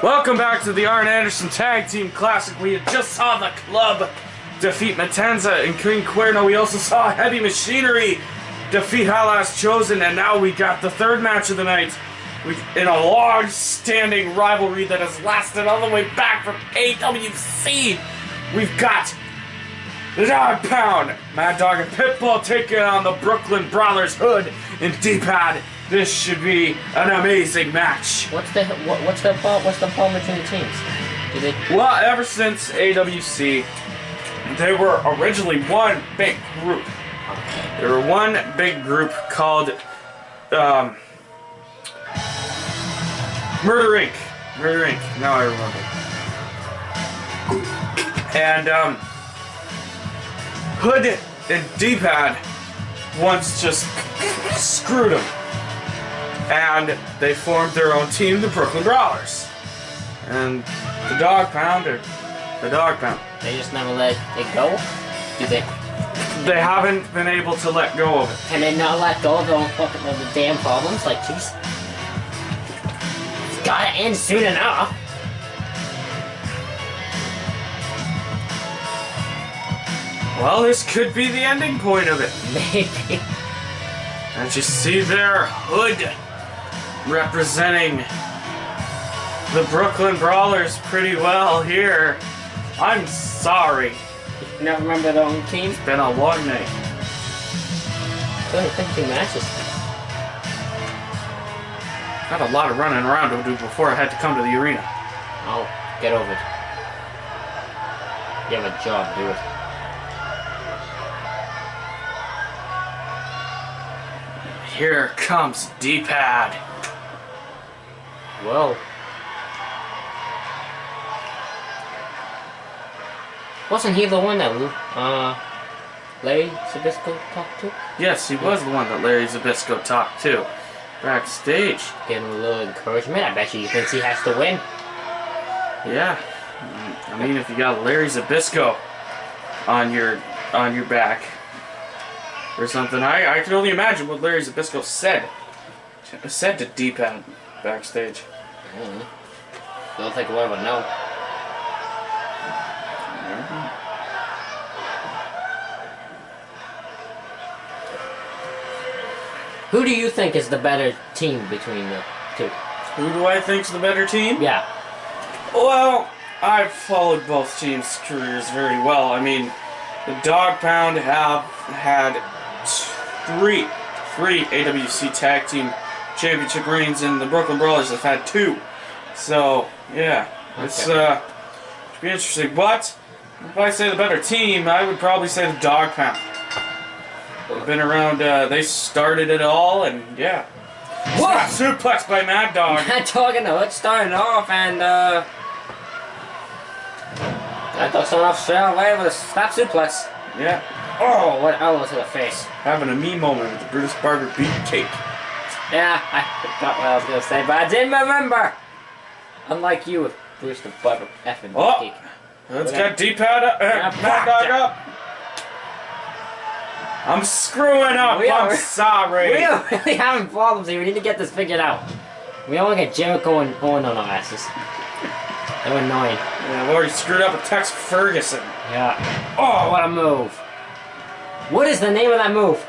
Welcome back to the Arn Anderson Tag Team Classic. We just saw the club defeat Matanza and King Cuerno. We also saw Heavy Machinery defeat Halas Chosen, and now we got the third match of the night in a long-standing rivalry that has lasted all the way back from AWC. We've got the Dog Pound, Mad Dog and Pitbull taking on the Brooklyn Brawlers, Hood and D-Pad. This should be an amazing match. What's the problem between the teams? Well, ever since AWC, they were originally one big group. They were one big group called Murder Inc. Murder Inc. Now I remember. And Hood and D-Pad once just screwed them. And they formed their own team, the Brooklyn Brawlers. And the Dog Pound, or the Dog Pound. They just never let it go? Do they? They haven't been able to let go of it. Can they not let go of their own fucking of the damn problems? Like, jeez. It's gotta end soon enough. Well, this could be the ending point of it. Maybe. As you see there, Hood representing the Brooklyn Brawlers pretty well here. I'm sorry. You not remember their own team? It's been a long night. Good, 15 matches. Got a lot of running around to do before I had to come to the arena. Oh, get over it. You have a job, do it. Here comes D-Pad. Whoa. Wasn't he the one that Larry Zbyszko talked to? Yes, he was the one that Larry Zbyszko talked to backstage. Give him a little encouragement. I bet you he thinks he has to win. Yeah. I mean, if you got Larry Zbyszko on your back or something, I can only imagine what Larry Zbyszko said to D-Pad backstage. Don't think we'll ever know. Who do you think is the better team between the two? Who do I think's the better team? Yeah. Well, I've followed both teams' careers very well. I mean, the Dog Pound have had three AWC Tag Team Championship reigns, and the Brooklyn Brawlers have had 2. So, yeah, it's should be interesting. But if I say the better team, I would probably say the Dog Pound. They've been around. They started it all, and yeah. What? Suplex by Mad Dog. Mad Dog and the Hood starting off, and Mad Dog starting off straight away with a snap suplex. Yeah. Oh, what elbow to the face. Having a me moment with the Brutus Barber beat cake. Yeah, I forgot what I was gonna say, but I didn't remember. Unlike you with Bruce the Barber effing beat cake. Let's get D-Pad up, Mad Dog up. I'm screwing up. I'm sorry. We are really having problems here. We need to get this figured out. We don't want to get Jericho and Owen on our asses. They're annoying. Yeah, I've already screwed up with Tex Ferguson. Yeah. Oh, what a move. What is the name of that move?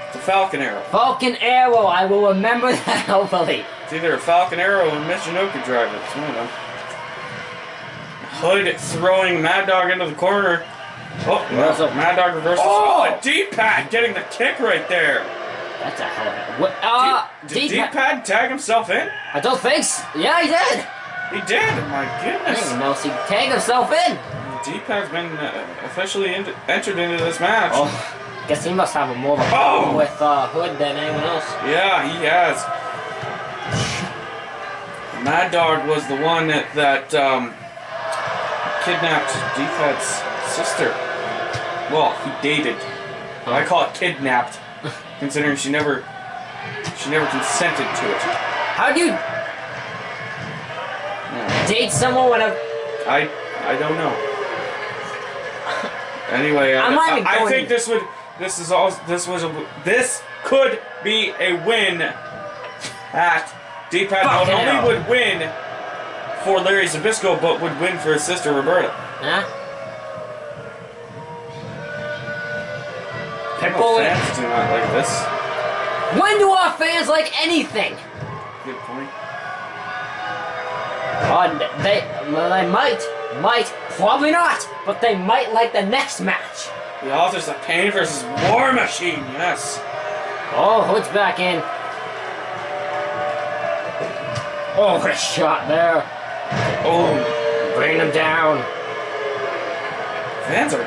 It's a Falcon Arrow. Falcon Arrow. I will remember that, hopefully. It's either a Falcon Arrow or a Michinoku Driver. It's one of them. Hood throwing Mad Dog into the corner. Oh, reversal. Mad Dog reversal. Oh, D-Pad getting the kick right there. That's a hell of a... What? Did D-Pad tag himself in? I don't think so. Yeah, he did. He did. My goodness. I didn't know he tagged himself in. D-Pad's been officially entered into this match. Oh, guess he must have a more of a problem with Hood than anyone else. Yeah, he has. Mad Dog was the one that kidnapped D-Pad's sister. Well, he dated. I call it kidnapped, considering she never consented to it. How do you date someone when I don't know. Anyway, I think this could be a win. That D-Pad not only would win for Larry Zbyszko, but would win for his sister Roberta. Huh? Pitbull fans do not like this. When do our fans like anything? Good point. They might, probably not, but they might like the next match. The Authors of Pain versus War Machine, yes. Oh, Hood's back in. Oh, what a shot there. Oh, Bring him down. fans are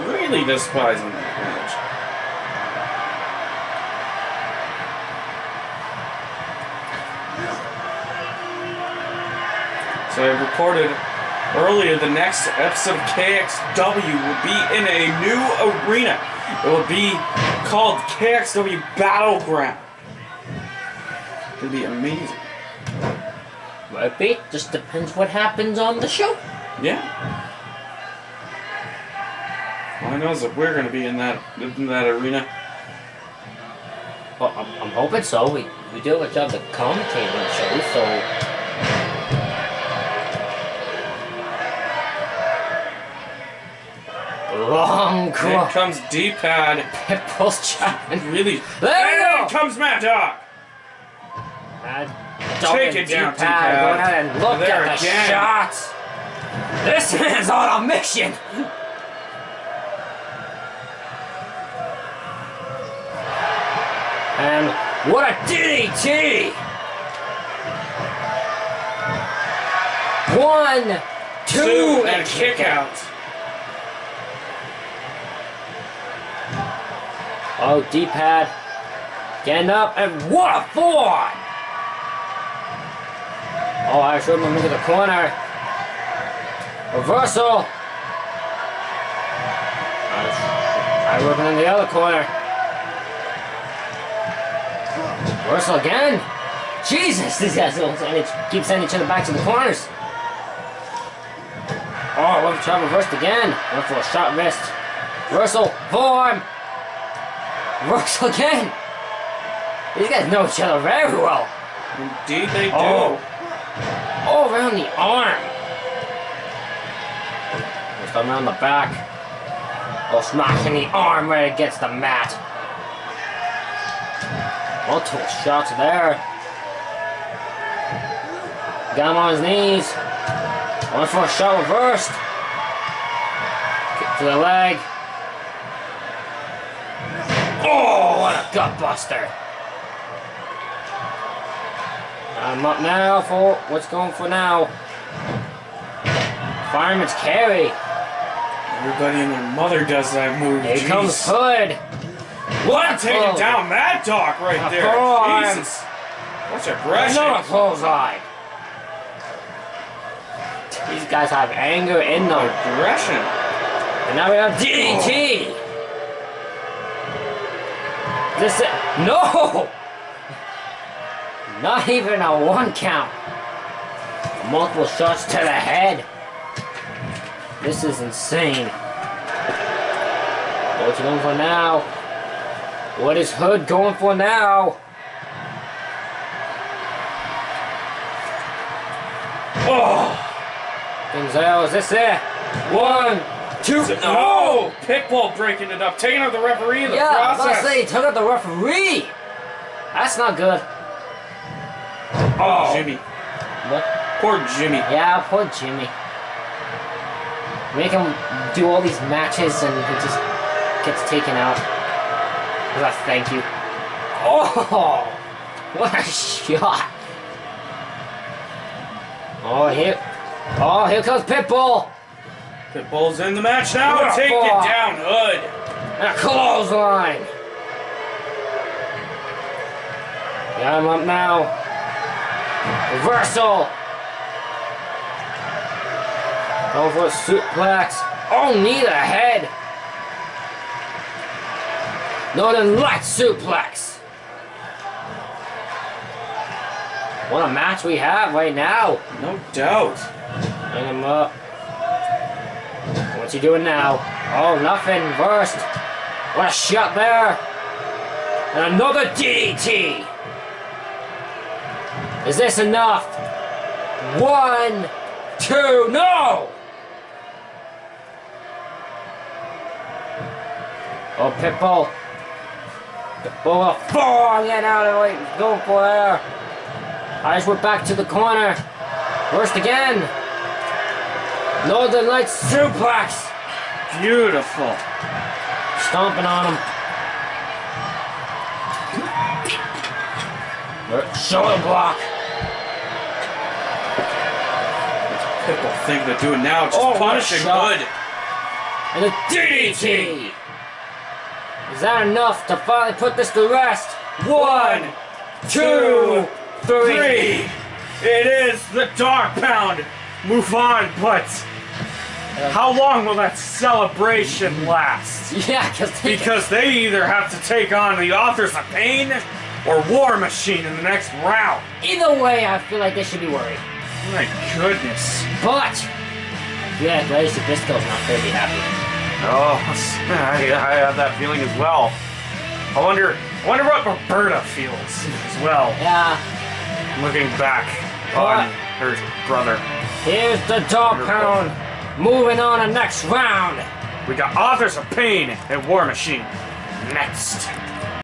really despising that match. So I reported earlier the next episode of KXW will be in a new arena. It will be called KXW Battleground. It'll be amazing. Might be. Just depends what happens on the show. Yeah. All I know is that we're going to be in that arena. Well, I'm hoping so. We do a good job of commentating the show, so... Long Here comes D-pad. Pitbull's chopping. Really. There we go. Comes Mad Dog. Take it down, D-pad. Go ahead and look There at the again. shots. This man's on a mission. And what a DDT! 1, 2, and kick out. Oh, D-pad. Getting up, and what a forward! Oh, I showed him into the corner. Reversal. I working in the other corner. Reversal again. Jesus, these guys don't keep sending each other back to the corners. Oh, left shot reversed again. Went for a shot wrist. Reversal, form. Reversal again. These guys know each other very well. Indeed they do. Oh, around the arm. Just around the back. Oh, smashing the arm right against the mat. Multiple shots there. Got him on his knees. One for a shot reversed. Kick to the leg. Oh, what a gut buster. I'm up now for what's going for now. Fireman's carry. Everybody and their mother does that move. Here Jeez. comes Hood. What? Taking down Mad Dog right there. Forearm. Jesus. What's aggression? Another clothesline. These guys have anger in them. Aggression. And now we have DDT. This is, no! Not even a 1 count. Multiple shots to the head. This is insane. What's he going for now? What is Hood going for now? Oh! Denzel, is this it? 1, 2, No! Pitbull breaking it up, taking out the referee in the yeah, I was process. gonna say, he took out the referee. That's not good. Oh, Jimmy. What? Poor Jimmy. Yeah, poor Jimmy. Make him do all these matches and he just gets taken out. As a thank you. Oh! What a shot! Oh, here comes Pitbull! Pitbull's in the match now. What a Take ball. it down, Hood. And a clothesline! Got him up now. Reversal! Going for a suplex. Oh, knee to the head! Northern Light suplex! What a match we have right now! No doubt. Bring him up. What's he doing now? Oh, nothing. Reversed. What a shot there! And another DDT! Is this enough? 1, 2, no! Oh, Pitbull. Pitbull, 4, get out of the way. Go for there. Eyes were back to the corner. Worst again. Northern Lights suplex. Beautiful. Stomping on him. Shoulder block. Pitbull thing to do now, just punishing shot. good. And a DDT. Is that enough to finally put this to rest? 1, 2, 3. It is the Dog Pound. Move on, but how long will that celebration last? Yeah, Because they either have to take on the Authors of Pain or War Machine in the next round. either way, I feel like they should be worried. My goodness. But yeah, Glaze Zabisco's not going to be happy. Oh, I have that feeling as well. I wonder what Roberta feels as well. Yeah. Looking back on her brother. Here's the Dog Pound. Moving on to next round. We got Authors of Pain and War Machine next.